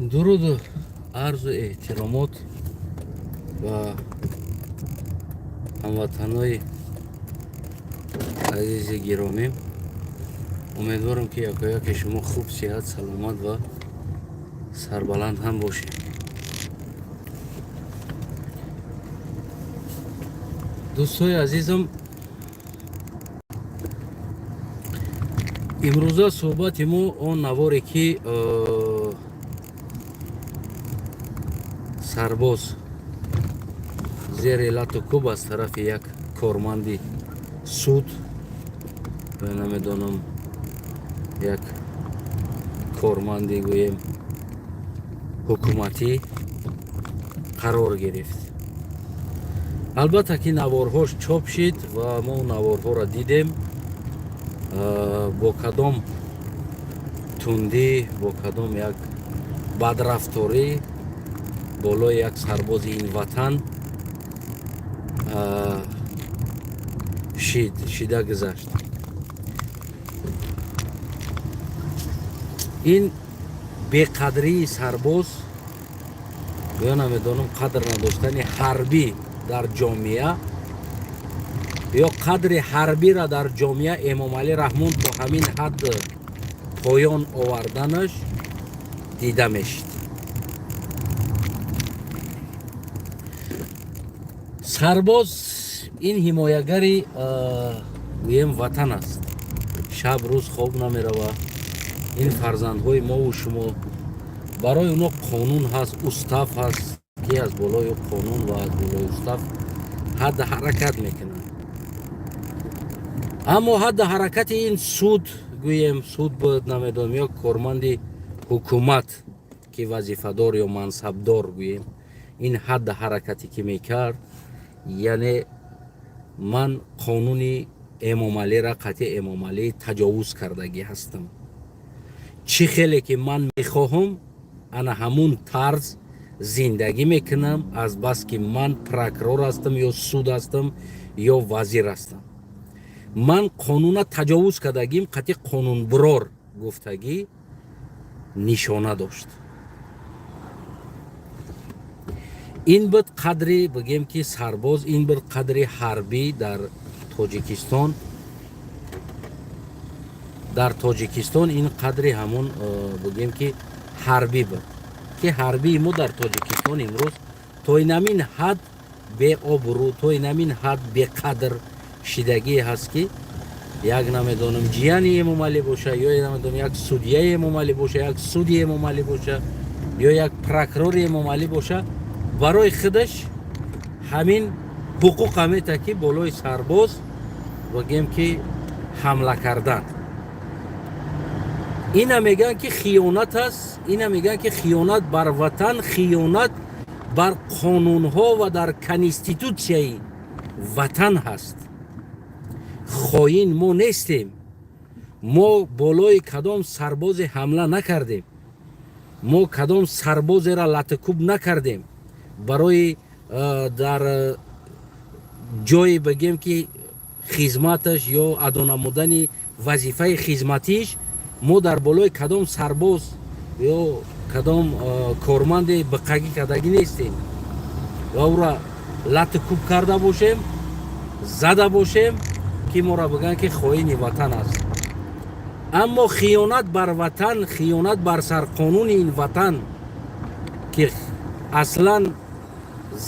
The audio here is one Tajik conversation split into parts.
дуруду арзу эҳтиромот ба ҳамватанои азизи гиромӣ. умедворам ки якояки шумо хуб сиҳат саломат ва сарбаланд ҳам бошед. дӯстои азизам, имрӯза суҳбати мо он наворе ки сарбоз зери лату кӯб аз тарафи як корманди суд ва намедонам як корманди гӯем ҳукуматӣ қарор гирифт. албатта ки наворҳош чоп шид ва мо наворҳоро дидем. бо кадом тундӣ, бо кадом як бадрафторӣ болои як сарбози ин ватан шида гузашт. ин беқадрии сарбоз ё намедонам қадр надоштани ҳарбӣ дар ҷомеа ё қадри ҳарбира дар ҷомеа эмомалӣ раҳмон то ҳамин ҳад поён оварданаш дида мешид. сарбоз ин ҳимоягари гӯем ватан аст. шаб рӯз хоб намерава. ин фарзандҳои мову шумо, барои онҳо қонун ҳаст, устав ҳаст ки аз болои қонун ва аз болои устав ҳадда ҳаракат мекунанд. аммо ҳадда ҳаракати ин суд гӯем суд буд, намедонам ё корманди ҳукумат ки вазифадор ё мансабдор гӯем, ин ҳадда ҳаракате ки мекард, яъне ман қонуни эмомалиро қатъи эмомалӣ таҷовуз кардагӣ ҳастам. чӣ хеле ки ман мехоҳам ана ҳамун тарз зиндагӣ мекунам, азбаски ман прокурор ҳастам ё суд ҳастам ё вазир ҳастам. ман қонуна таҷовуз кардагим, қатъи қонунбурор гуфтагӣ нишона дошт. ин буд қадри бигем ки сарбоз, ин буд қадри ҳарбӣ дар тоҷикистон. дар тоҷикистон ин қадри ҳамон бигем ки ҳарбӣ буд, ки ҳарбии мо дар тоҷикистон имрӯз то ин ҳамин ҳад беобрӯ, то ин ҳамин ҳад беқадр шидагие ҳаст ки як намедонам ҷияни эмомалӣ боша, ё намедонам як судяи эмомалӣ боша, як суди эмомалӣ боша, ё як прокурори эмомалӣ боша, барои худаш ҳамин ҳуқуқа мета ки болои сарбоз бигем ки ҳамла кардан. ина мегӯянд ки хиёнат аст, ина мегӯянд ки хиёнат бар ватан, хиёнат бар қонунҳо ва дар конститутсияи ватан ҳаст. хоин мо нестем. мо болои кадом сарбозе ҳамла накардем. мо кадом сарбозеро латукуб накардем. барои дар ҷои бигем ки хизматаш ё адо намудани вазифаи хизматиш мо дар болои кадом сарбоз ё кадом корманде биқагӣ кардагӣ нестем ва ӯро латукуб карда бошем, зада бошем ки моро бигӯянд ки хоини ватан аст. аммо хиёнат бар ватан, хиёнат бар сарқонуни ин ватан ки аслан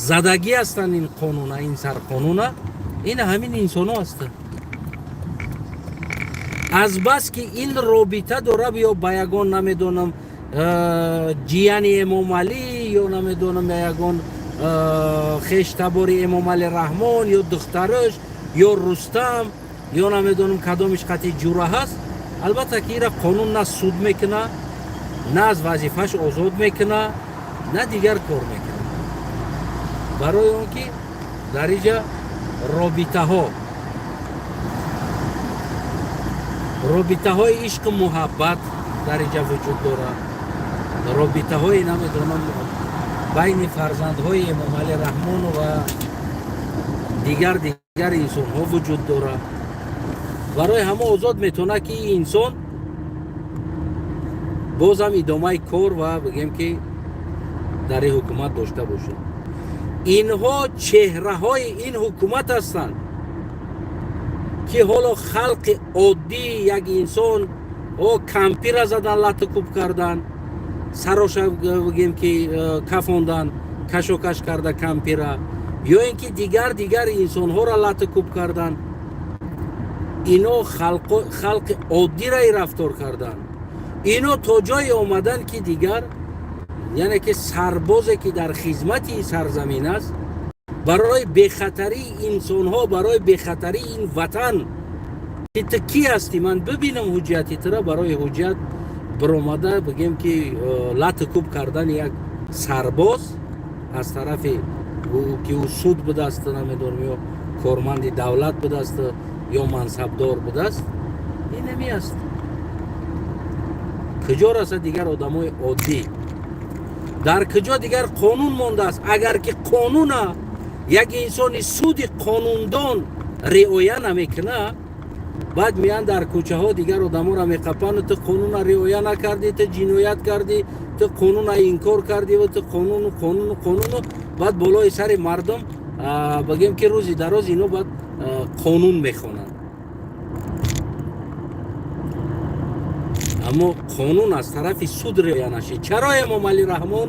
задагӣ ҳастанд ин қонуна, ин сарқонуна, ин ҳамин инсонҳо ҳастанд. азбас ки ин робита дорад ё ба ягон намедонам ҷияни эмомалӣ ё намедонам ягон хештабори эмомалӣ раҳмон ё духтараш ё рустам ё намедонам кадомиш қатъи ҷура ҳаст. албатта ки ира қонун на суд мекуна, на аз вазифаш озод мекуна, на дигар кор мекуна. барои он ки дар инҷа робитаҳои ишқу муҳаббат дар инҷа вуҷуд дорад. робитаҳои намедонам байни фарзандҳои эмомалӣ раҳмон ва дигар инсонҳо вуҷуд дорад. барои ҳама озод метавонад ки ин инсон бозам идомаи кор ва бигем ки дар ин ҳукумат дошта бошем. Инҳо чеҳраҳои ин ҳукумат ҳастанд ки ҳоло халқи оддӣ як инсон кампира задан, латукуб кардан, сароша бигем ки кафондан, кашокаш карда кампира, ё ин ки дигар инсонҳоро латукуб кардан. ино халқи оддира рафтор кардан. ино то ҷое омадан ки дигар яъне ки сарбозе ки дар хизмати сарзамин аст, барои бехатарии инсонҳо, барои бехатарии ин ватан ки ту ки ҳастӣ, ман бибинам ҳуҷҷати тура, барои ҳуҷҷат биромада бигем ки латукуб кардани як сарбоз аз тарафи ки ӯ суд будааст, намедонам ё корманди давлат будааст ё мансабдор будааст, ин нами аст. куҷо раса дигар одамои оддӣ? дар куҷо дигар қонун мондааст? Агар ки қонуна як инсони суди қонундон риоя намекуна, баъд меян дар кӯчаҳо дигар одаморо меқапану ту қонуна риоя накардӣ, ту ҷиноят кардӣ, ту қонуна инкор кардиву ту қонуну. баъд болои сари мардум бигем ки рӯзи дароз ино баъд қонун мехонанд. аммо қонун аз тарафи суд риоя нашид. чаро эмомалӣ раҳмон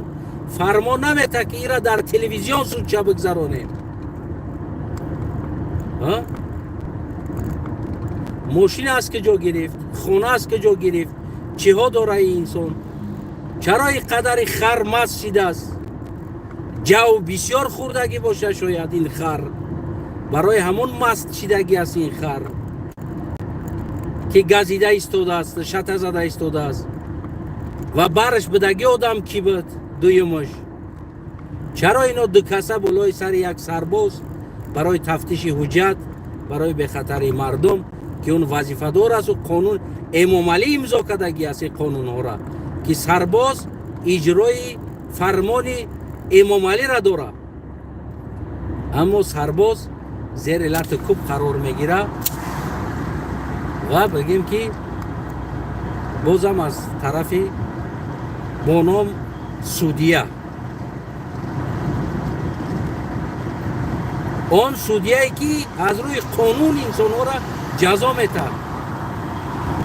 фармон наметад ки ира дар телевизион судча бигзаронем? мошин аз куҷо гирифт? хона аз куҷо гирифт? чиҳо дора ин инсон? чаро ин қадари хар маст шидааст? ҷав бисёр хӯрдагӣ боша шояд ин хар, барои ҳамон маст шидагӣ аст ин хар ки газида истодааст, шата зада истодааст ва бараш бидагӣ одам кӣ буд? дуюмаш чаро ино ду каса болои сари як сарбоз барои тафтиши ҳуҷҷат, барои бехатари мардум ки он вазифадор аст ва қонун эмомалӣ имзо кардагӣ аст ин қонунҳоро ки сарбоз иҷрои фармони эмомалиро дора. аммо сарбоз зери лати кӯб қарор мегира ва бигем ки бозам аз тарафи бо ном судия, он судияе ки аз рӯи қонун инсонҳоро ҷазо метаҳад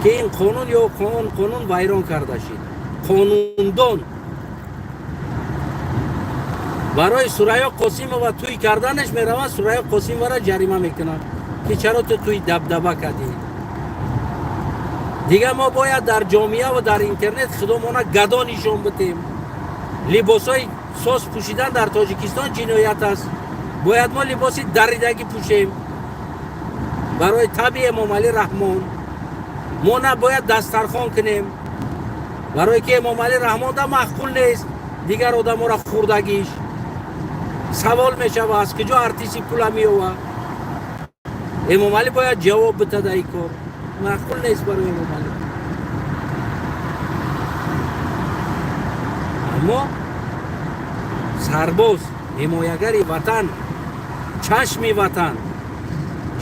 ки ин қонун ё қонун вайрон карда шид. қонундон барои Сурайё Қосимова туй карданаш меравад, Сурайё Қосимоваро ҷарима мекунад ки чаро ту туй дабдаба кардӣ. дига мо бояд дар ҷомеа ва дар интернет худомона гадо нишон бидем. либосои сос пӯшидан дар Тоҷикистон ҷиноят аст. бояд мо либоси даридагӣ пӯшем барои таби Эмомалӣ Раҳмон. мо набояд дастархон кунем барое ки Эмомалӣ Раҳмон да маъқул нест дигар одаморо хӯрдагиш. савол мешава аз куҷо артисти пула меёвад? Эмомалӣ бояд ҷавоб битада ин кор. маъқул нест барои Эмомалӣ. аммо сарбоз, ҳимоягари ватан, чашми ватан,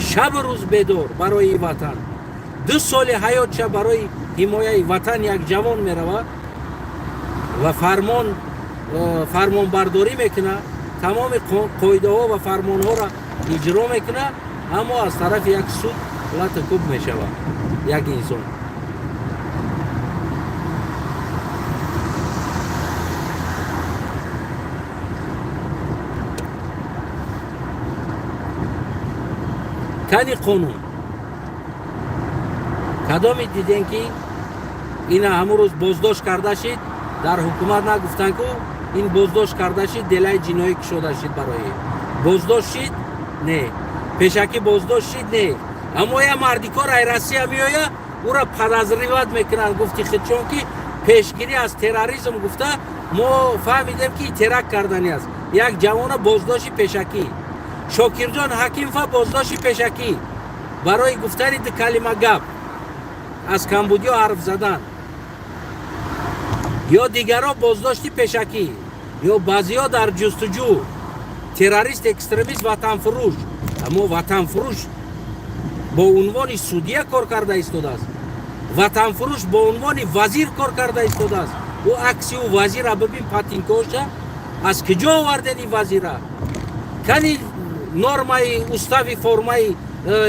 шабу рӯз бедор барои ватан, 2 соли ҳаётша барои ҳимояи ватан як ҷавон меравад ва фармонбардорӣ мекунад, тамоми қоидаҳо ва фармонҳоро иҷро мекунад, аммо аз тарафи як суд лати кӯб мешавад як инсон. тани қонун кадоми дидем ки ина ҳамун рӯз боздошт карда шид, дар ҳукумат нагуфтанд ку ин боздошт карда шид, делаи ҷиноӣ кушода шид барои боздошт шид? Не. пешакӣ боздошт шид? Не. аммо я мардикор ай Россия меоя ӯро подозриват мекунанд. гуфти худ чун ки пешгирӣ аз терроризм гуфта мо фаҳмидем ки теракт кардани аст. як ҷавона боздошти пешакӣ, Шокирҷон Ҳакимова боздошти пешакӣ барои гуфтани ду калима гап, аз камбудиё ҳарф задан, ё дигаро боздошти пешакӣ, ё баъзиҳо дар ҷустуҷӯ, террорист, экстремист, ватанфурӯш. аммо ватанфурӯш бо унвони судия кор карда истодааст. ватанфурӯш бо унвони вазир кор карда истодааст. ӯ акси ӯ вазира бибин патинкоша аз куҷо оварден ин вазира? Кани нормаи устави формаи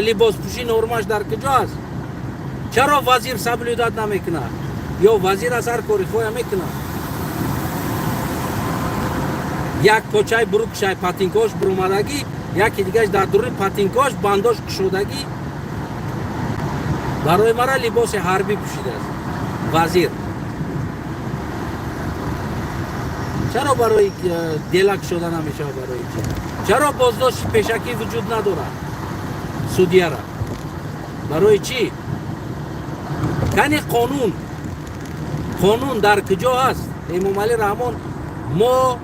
либоспӯшӣ нормаш дар куҷо аст? чаро вазир саблюдат намекунад? ё вазир аз ҳар кори хоя мекунад? як почаи бурукшай патинкош бурумадагӣ, яки дигаш дар дуруни патинкош бандош кушодагӣ. барои мара либоси ҳарбӣ пӯшидааст вазир. чаро барои дела кушода намешавад? барои чи? чаро боздошти пешакӣ вуҷуд надорад судяра? барои чӣ? кани қонун дар куҷо ҳаст? Эмомалӣ Раҳмон мо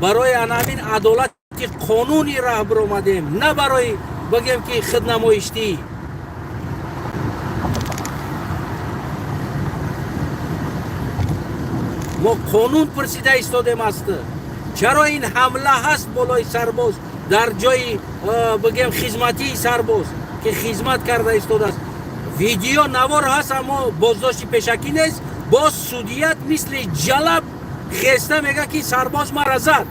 барои анамин адолати қонунӣ раҳ биромадем, на барои бигем ки худнамоиштӣ. мо қонун пурсида истодем аст. чаро ин ҳамла ҳаст болои сарбоз дар ҷои бигем хизматии сарбоз ки хизмат карда истодааст? видео навор ҳаст, аммо боздошти пешакӣ нест. боз судият мисли ҷалаб хеста мега ки сарбоз мара зад.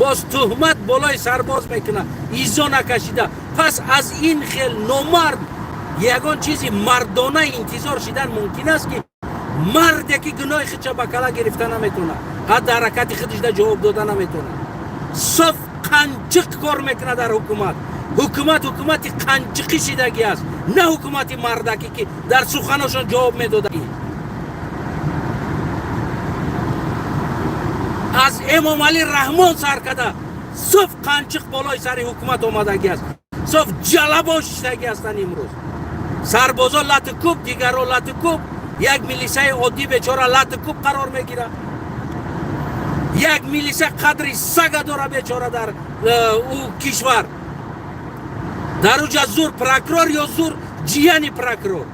боз туҳмат болои сарбоз мекунад, изо накашида. пас аз ин хел номард ягон чизи мардона интизор шидан мумкин аст ки марде ки гуноҳи худша ба кала гирифта наметонад, ҳатто ҳаракати худашда ҷавоб дода наметонад. соф қанҷиқ кор мекунад дар ҳукумат. ҳукумати қанҷиқӣ шидагӣ аст, на ҳукумати мардакӣ ки дар суханашон ҷавоб медодагӣ. аз Эмомалӣ Раҳмон сар када соф қанҷиқ болои сари ҳукумат омадагӣ аст. соф ҷалабо шиштагӣ ҳастанд имрӯз. сарбозо лату кӯб, дигаро лату кӯб, як милисаи оддӣ бечора лату кӯб қарор мегирад. як милиса қадри сага дора бечора дар ӯ кишвар. дар уҷа зур прокурор ё зур ҷияни прокурор.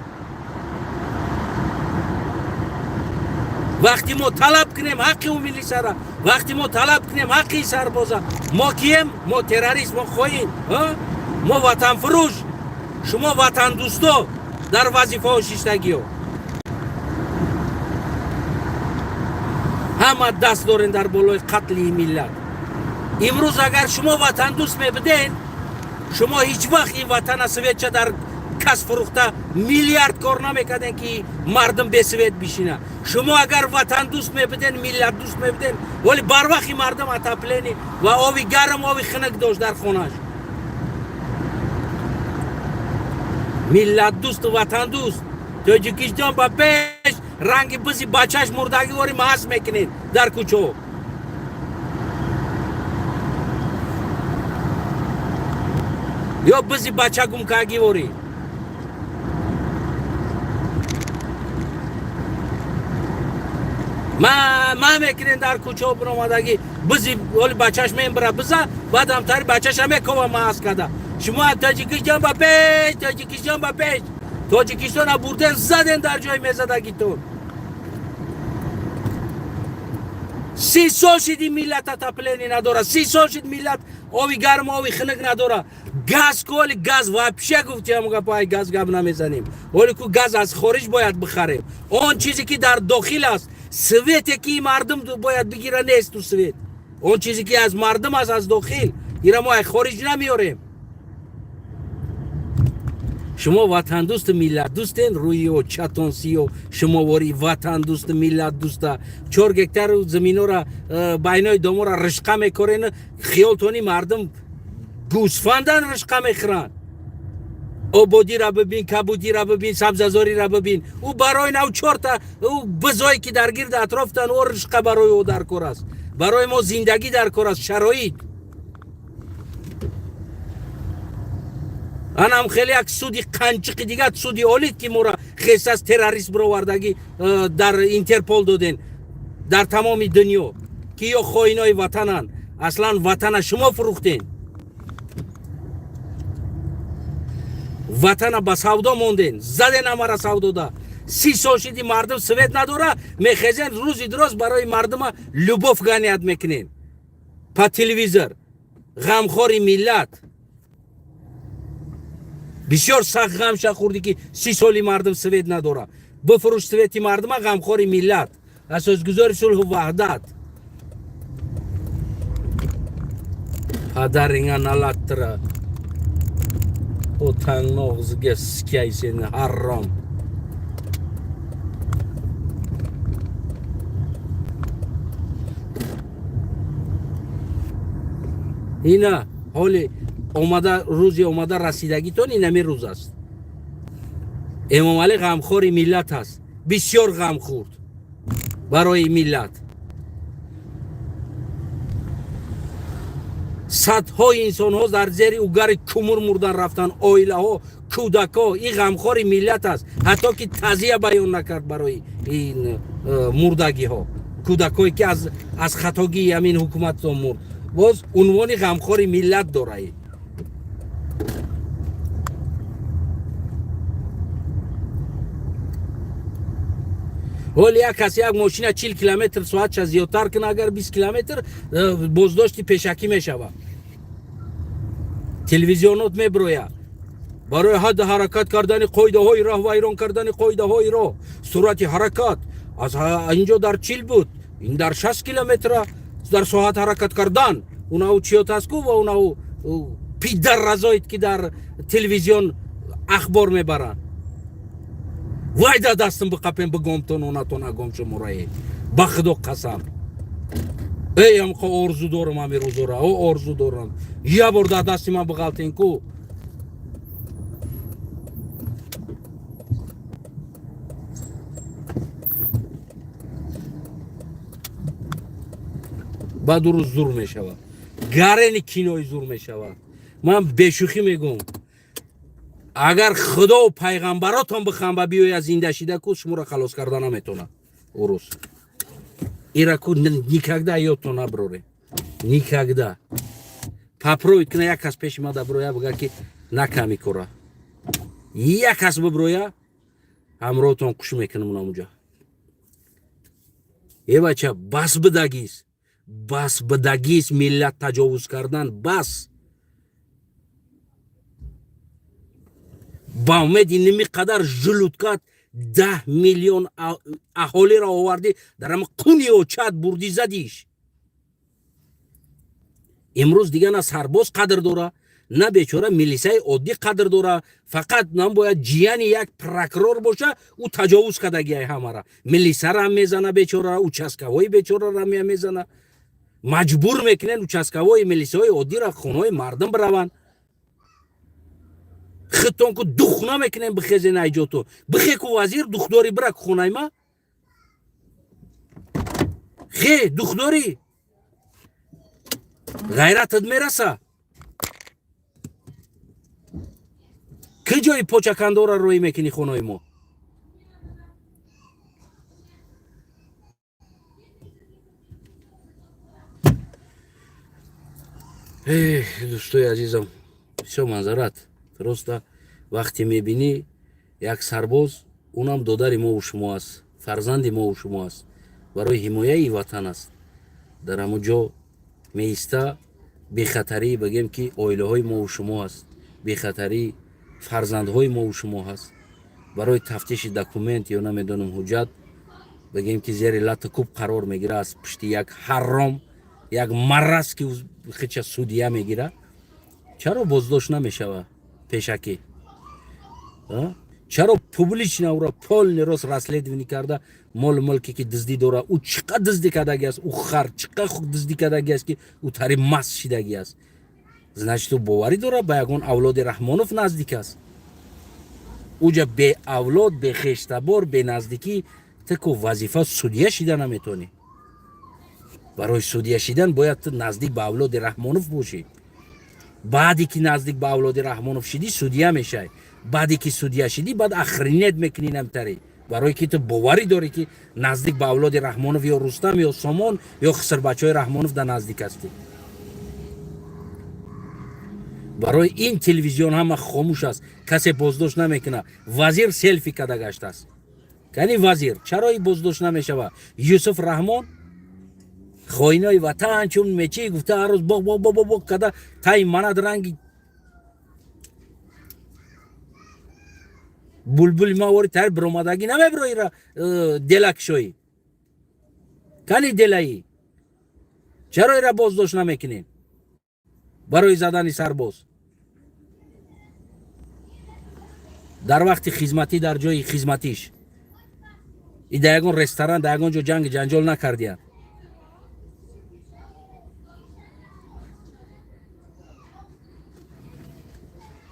вақти мо талаб кунем ҳаққи ӯ милисара, вақти мо талаб кунем ҳаққи сарбоза, мо кием? мо террорист, мо хоин, мо ватанфурӯш, шумо ватандӯсто дар вазифаҳо шиштагиҳо ҳама даст дорен дар болои қатли миллат. имрӯз агар шумо ватандӯст мебуден, шумо ҳеҷ вақт ин ватана советча дар кас фурӯхта миллиард кор намекарден ки мардум бесовет бишина. шумо агар ватандӯст мебуден, миллатдӯст мебуден, вале барвақти мардум отоплени ва оби гарм, оби хунук дошт дар хонаш. миллатдӯсту ватандӯст Тоҷикистон ба пеш ранги бизи бачаш мурдагивори маҳз мекунед дар кӯчаҳо. ё бизи бача гумкагивори. ма мекунем дар кӯчаҳо биромадагӣ бизи оли бачаш мебира биза, баъдам тари бачаша мекова маҳз када. шумо Тоҷикистон ба пеш, Тоҷикистон ба пеш. Тоҷикистона бурден заден дар ҷои мезадагитон. 30 сол шиди миллат отопление надора, 30 сол шид миллат оби гарм, оби хунук надора. газ ку оли газ вообще гуфтиам гапай газ гап намезанем. оли ку газ аз хориҷ бояд бихарем. он чизе ки дар дохил аст, свете ки мардум бояд бигира нест ту свет. он чизе ки аз мардум аст, аз дохил, ира мо аз хориҷ намиёрем. шумо ватандӯсту миллатдӯстен, рӯиё чатонсиё шумовори ватандӯсту миллатдӯста 4 гектару заминора байнои домора ришқа мекорен. хиёлтони мардум гӯсфандан ришқа мехӯранд. ободира бибин, кабудира бибин, сабзазорира бибин. ӯ барои нав 4 та ӯ бизое ки дар гирди атрофтан, ӯ ришқа барои ӯ дар кор аст. барои мо зиндагӣ дар кор аст, шароит. анам хеле як суди қанҷиқи дига, суди олид ки мора хестас террорист бировардагӣ дар Интерпол доден дар тамоми дунё ки ё хоинои ватананд. аслан ватана шумо фурӯхтен. ватана ба савдо монден, заден амара савдода. 30 сол шиди мардум свет надора, мехезен рӯзи дуроз барои мардума любов ганият мекунен. па телевизор ғамхори миллат бисёр сахт ғамша хурдӣ ки 30 соли мардум свет надора бифурӯш свети мардума ғамхори миллат асосгузори сулҳу ваҳдат падаринга налаттира о тангногъзига скай сени ҳарром ина ҳоли омада рӯзи омада расидагитон инами рӯз аст эмомалӣ ғамхори миллат аст бисёр ғам хӯрд барои миллат садҳои инсонҳо дар зери угари кумур мурдан рафтанд оилаҳо кӯдакҳо ин ғамхори миллат аст ҳатто ки тазия баён накард барои ин мурдагиҳо кӯдакҳое ки аз хатогии ҳамин ҳукуматон мурд боз унвони ғамхори миллат дорад ҳоли як кас як мошина 40 километр соатша зиёдтар кунад агар 20 километр боздошти пешакӣ мешавад телевизионот мебирояд барои ҳадди ҳаракат кардани қоидаҳои роҳ вайрон кардани қоидаҳои роҳ суръати ҳаракат аз инҷо дар 40 буд ин дар 60 километр дар соат ҳаракат кардан унау чиётаску ва унау пидар разоид ки дар телевизион ахбор мебаранд вай да дастам биқапем бигомтон онатон агом шуморае ба худо қасам эй амқа орзу дорам ами рӯзора о орзу дорам я бор да дасти ман биғалтен ку баъду рӯз зур мешавад гарени кинои зур мешавад ман бешӯхӣ мегӯм агар худо пайғамбаротон бихам ба биёя зинда шида ку шуморо халос карда наметонад урус ира ку никогда ёдтон наброре никогда папроид кина як кас пеши мада броя бигар ки наками кора як кас биброя ҳамроҳтон қуш мекунам намуҷа е бача бас бидагист миллат таҷовуз кардан бас ба умеди ними қадар жулуткат 10 миллион аҳолиро оварди дар ҳама қуни очат бурди задиш имрӯз дигар на сарбоз қадр дора на бечора милисияи оддӣ қадр дора фақат набояд ҷияни як прокурор боша ӯ таҷовуз кардагияи ҳамара милисияра мезана бечора участкавои бечорара мезана маҷбур мекунен участкавои милисияҳои оддиро хонаҳои мардум бираванд хитон ку дух намекунем бихезен айҷото бихе ку вазир духдори бирак хонаи ма хе духдори ғайратат мераса ки ҷои почакандора рӯӣ мекунӣ хонаи мо дӯстои азизам бисёр манзарат просто вақте мебинӣ як сарбоз унам додари мову шумо аст фарзанди мову шумо аст барои ҳимояи ватан аст дар ҳамон ҷо меиста бехатарӣ бигем ки оилаҳои мову шумо аст бехатарӣ фарзандҳои мову шумо ҳаст барои тафтиши документ ё намедонам ҳуҷҷат бигем ки зери лати кӯб қарор мегира аз пишти як ҳарром як маррас ки хича судия мегира чаро боздошт намешавад пешакӣ чаро публично уро полни рост расследованӣ карда мол мулке ки диздӣ дора ӯ чӣ қадр диздӣ кардаги аст ӯ хар чӣ қадр диздӣ кардаги аст ки ӯ тари маст шидаги аст значит ӯ боварӣ дора ба ягон авлоди раҳмонов наздик аст уҷа беавлод бехештабор беназдикӣ таку вазифа судия шида наметонӣ барои судия шидан бояд ту наздик ба авлоди раҳмонов бошӣ баъде ки наздик ба авлоди раҳмонов шидӣ судия мешавӣ баъде ки судия шидӣ баъд ахринет мекунӣ намтарӣ барое ки ту боварӣ дорӣ ки наздик ба авлоди раҳмонов ё рустам ё сомон ё хисрбачаҳои раҳмонов да наздик ҳастӣ барои ин телевизион ҳама хомӯш аст касе боздошт намекунад вазир селфи карда гаштааст кани вазир чаро ин боздошт намешавад юсуф раҳмон خوینای وطن چون میچی گفته هر روز باق کده تای مند رنگ بلبل ما وری تر برآمدگی نمیبروی را دلک شوی کنی دلایی چرا را بازداشت نمیکنین برای زدن سرباز در وقت خدمتی در جای خدمتیش ای در یگان رستوران در یگان جو جنگ جنجال نکردین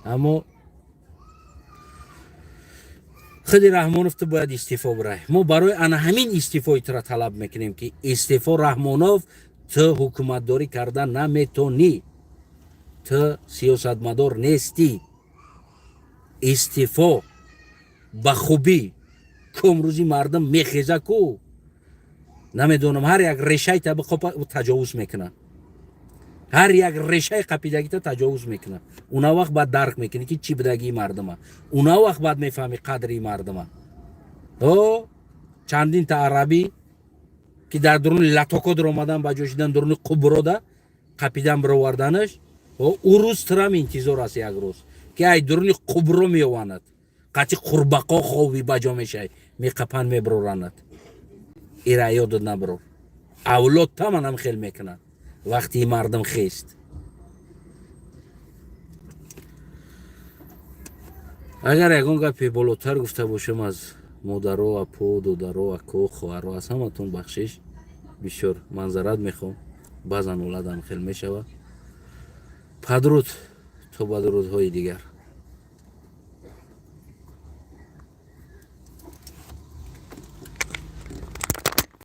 اما خود رحمانوف تو باید استعفا برای ما برای انا همین استعفای تو را طلب میکنیم که استعفا رحمانوف تو حکومت داری کردن نمیتونی تو سیاستمدار نیستی استعفا به خوبی کمروزی مردم میخیزه کو نمیدونم هر یک ریشه طبقه تجاوز میکنه هر یک ریشه قپیدگی تا تجاوز میکنه اونا وقت بعد درک میکنی که چی بدگی مردمه اونا وقت بعد میفهمی قدری مردمه او چندین تا عربی که در درون لطاکو در اومدن با جوشیدن درون قبرو ده قپیدن برآوردنش او روز ترم انتظار است یک روز که ای درون قبرو میواند قطی قربقا خوابی بجا میشه میقپن میبرورند ایره یادت نبرو اولاد تمام هم خیل میکنن وقتی مردم خیست اگر یکون گپی بالاتر گفته باشم از مادرو و پو دودرو و کو خواهرو از همتون بخشش بسیار منظرت میخوام بعضا اولادم خیل میشوه پدرود تا بدرودهای دیگر